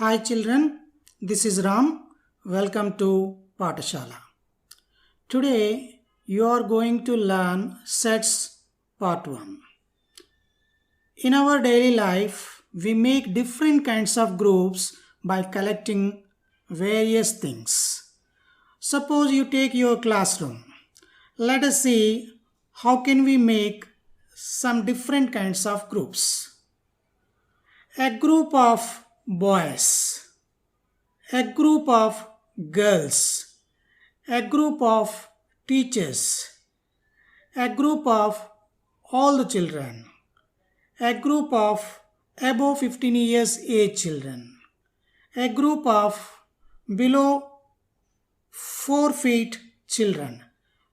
Hi children, this is Ram. Welcome to Patashala. Today you are going to learn sets part 1. In our daily life, we make different kinds of groups by collecting various things. Suppose you take your classroom. Let us see how can we make some different kinds of groups. A group of boys, a group of girls, a group of teachers, a group of all the children, a group of above 15 years age children, a group of below 4 feet children.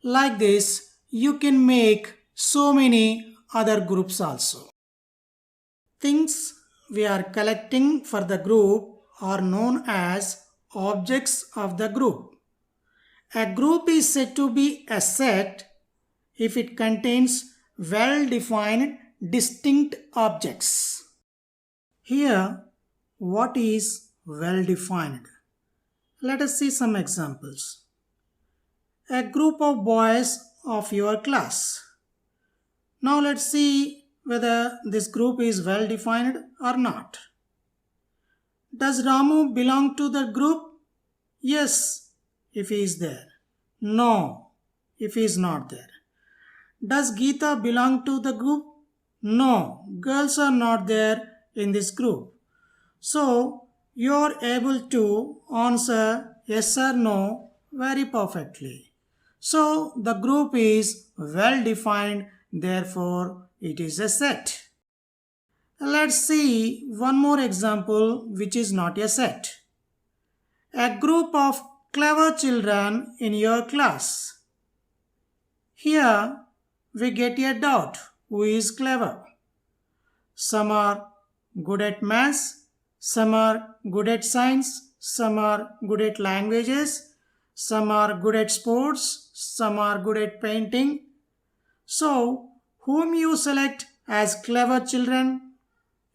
Like this, you can make so many other groups also. Things we are collecting for the group are known as objects of the group. A group is said to be a set if it contains well-defined distinct objects. Here, what is well-defined? Let us see some examples. A group of boys of your class. Now let's see whether this group is well defined or not. Does Ramu belong to the group? Yes, if he is there. No, if he is not there. Does Geeta belong to the group? No, girls are not there in this group. So, you are able to answer yes or no very perfectly. So, the group is well defined, therefore it is a set. Let's see one more example which is not a set. A group of clever children in your class. Here we get a doubt who is clever. Some are good at maths, some are good at science, some are good at languages, some are good at sports, some are good at painting. So, whom you select as clever children?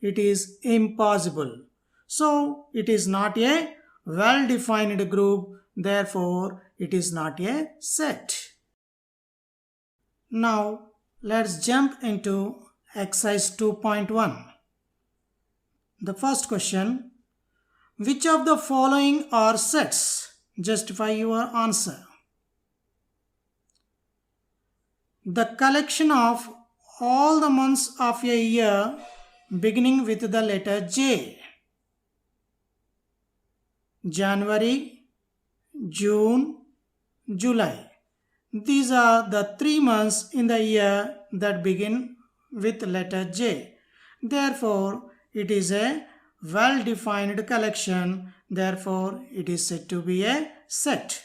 It is impossible. So, it is not a well-defined group, therefore, it is not a set. Now, let's jump into exercise 2.1. The first question, which of the following are sets? Justify your answer. The collection of all the months of a year beginning with the letter J. January, June, July. These are the 3 months in the year that begin with letter J. Therefore, it is a well-defined collection. Therefore, it is said to be a set.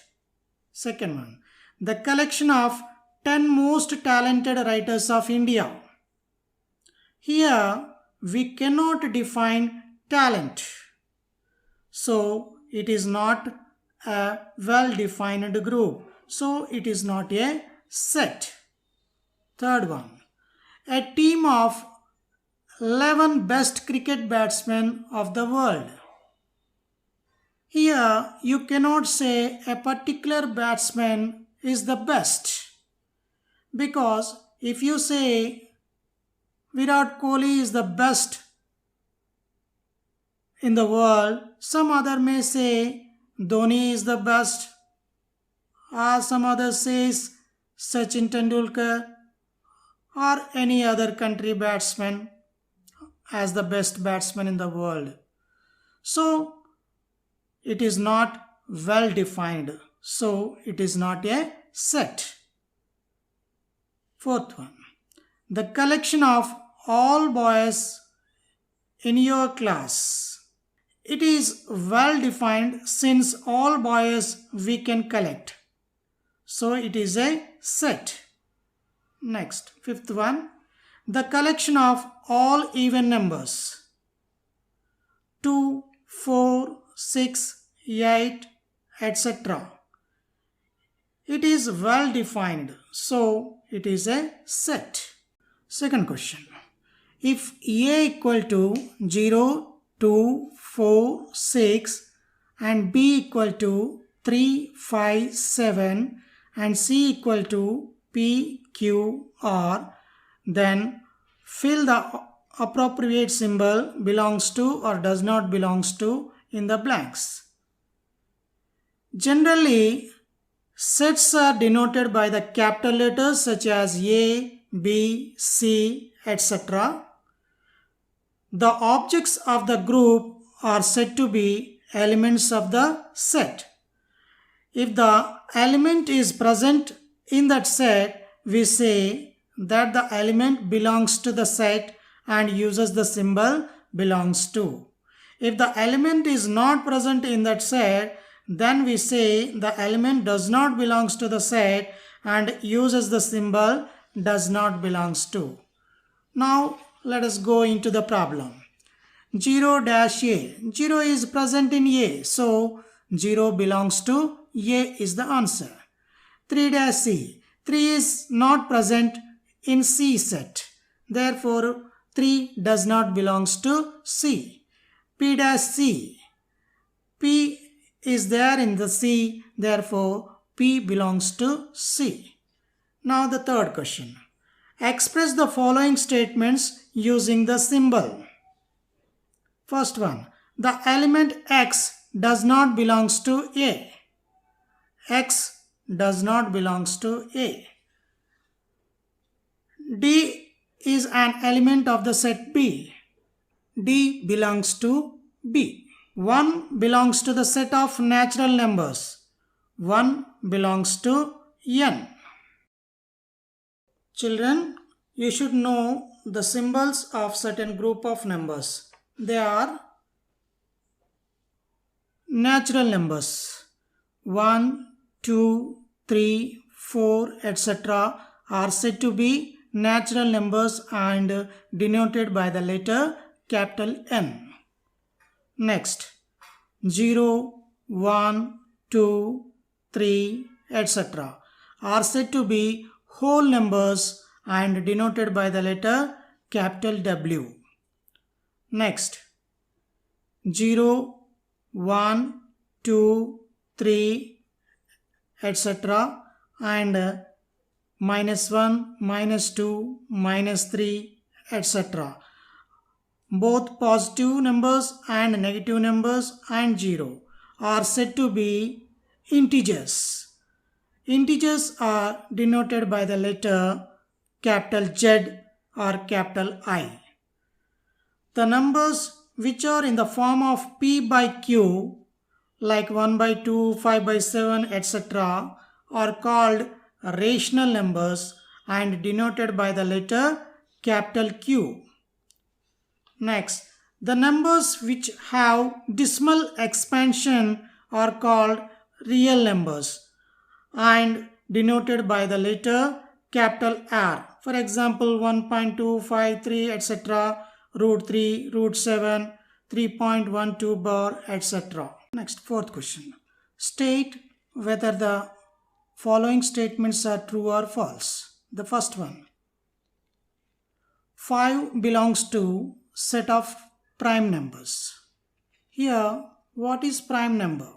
Second one, the collection of 10 most talented writers of India. Here, we cannot define talent. So, it is not a well-defined group. So, it is not a set. Third one, a team of 11 best cricket batsmen of the world. Here, you cannot say a particular batsman is the best. Because if you say Virat Kohli is the best in the world, some other may say Dhoni is the best, or some other says Sachin Tendulkar or any other country batsman as the best batsman in the world. So, it is not well defined. So, it is not a set. Fourth one, the collection of all boys in your class. It is well defined since all boys we can collect. So it is a set. Next, fifth one, the collection of all even numbers. 2, 4, 6, 8, etc. It is well defined. So it is a set. Second question. If A equal to 0, 2, 4, 6 and B equal to 3, 5, 7 and C equal to P, Q, R, then fill the appropriate symbol belongs to or does not belongs to in the blanks. Generally, sets are denoted by the capital letters such as A, B, C, etc. The objects of the group are said to be elements of the set. If the element is present in that set, we say that the element belongs to the set and uses the symbol belongs to. If the element is not present in that set, then we say the element does not belongs to the set and uses the symbol does not belongs to. Now let us go into the problem. 0 dash A. 0 is present in A, so 0 belongs to A is the answer. 3 dash C. 3 is not present in C set. Therefore, 3 does not belongs to C. P dash C. P is there in the C, therefore P belongs to C. Now the third question. Express the following statements using the symbol. First one, the element X does not belongs to A. X does not belongs to A. D is an element of the set B. D belongs to B. 1 belongs to the set of natural numbers. 1 belongs to N. Children, you should know the symbols of certain group of numbers. They are natural numbers. 1, 2, 3, 4, etc. are said to be natural numbers and denoted by the letter capital N. Next, 0, 1, 2, 3, etc. are said to be whole numbers and denoted by the letter capital W. Next, 0, 1, 2, 3, etc. and -1, -2, -3, etc. Both positive numbers and negative numbers and 0 are said to be integers. Integers are denoted by the letter capital Z or capital I. The numbers which are in the form of P by Q, like 1 by 2, 5 by 7, etc., are called rational numbers and denoted by the letter capital Q. Next, the numbers which have decimal expansion are called real numbers and denoted by the letter capital R. For example, 1.253, etc., root 3, root 7, 3.12 bar, etc. Next, fourth question. State whether the following statements are true or false. The first one. 5 belongs to set of prime numbers. Here, what is prime number?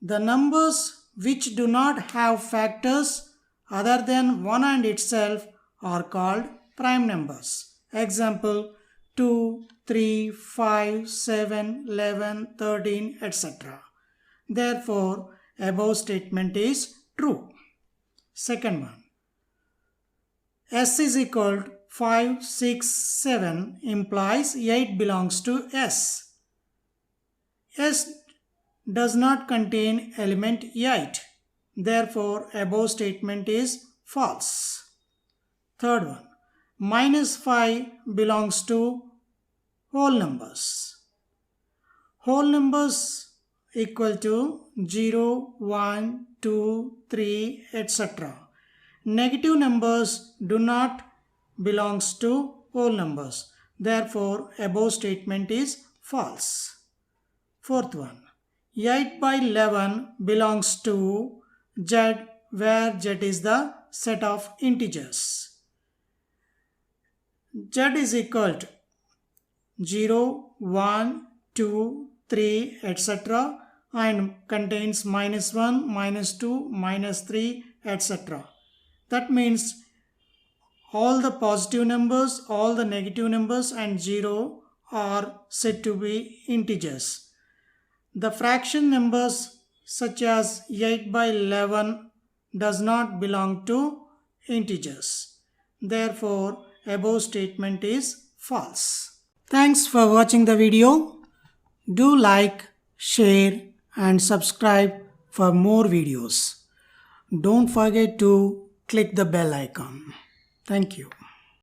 The numbers which do not have factors other than 1 and itself are called prime numbers. Example, 2, 3, 5, 7, 11, 13, etc. Therefore, above statement is true. Second one. S is equal to 5, 6, 7 implies 8 belongs to S. S does not contain element 8. Therefore, above statement is false. Third one. -5 belongs to whole numbers. Whole numbers equal to 0, 1, 2, 3, etc. Negative numbers do not belongs to whole numbers. Therefore, above statement is false. Fourth one. 8 by 11 belongs to Z, where Z is the set of integers. Z is equal to 0, 1, 2, 3, etc. and contains -1, -2, -3, etc. That means all the positive numbers, all the negative numbers and 0 are said to be integers. The fraction numbers such as 8 by 11 does not belong to integers. Therefore, above statement is false. Thanks for watching the video. Do like, share and subscribe for more videos. Don't forget to click the bell icon. Thank you.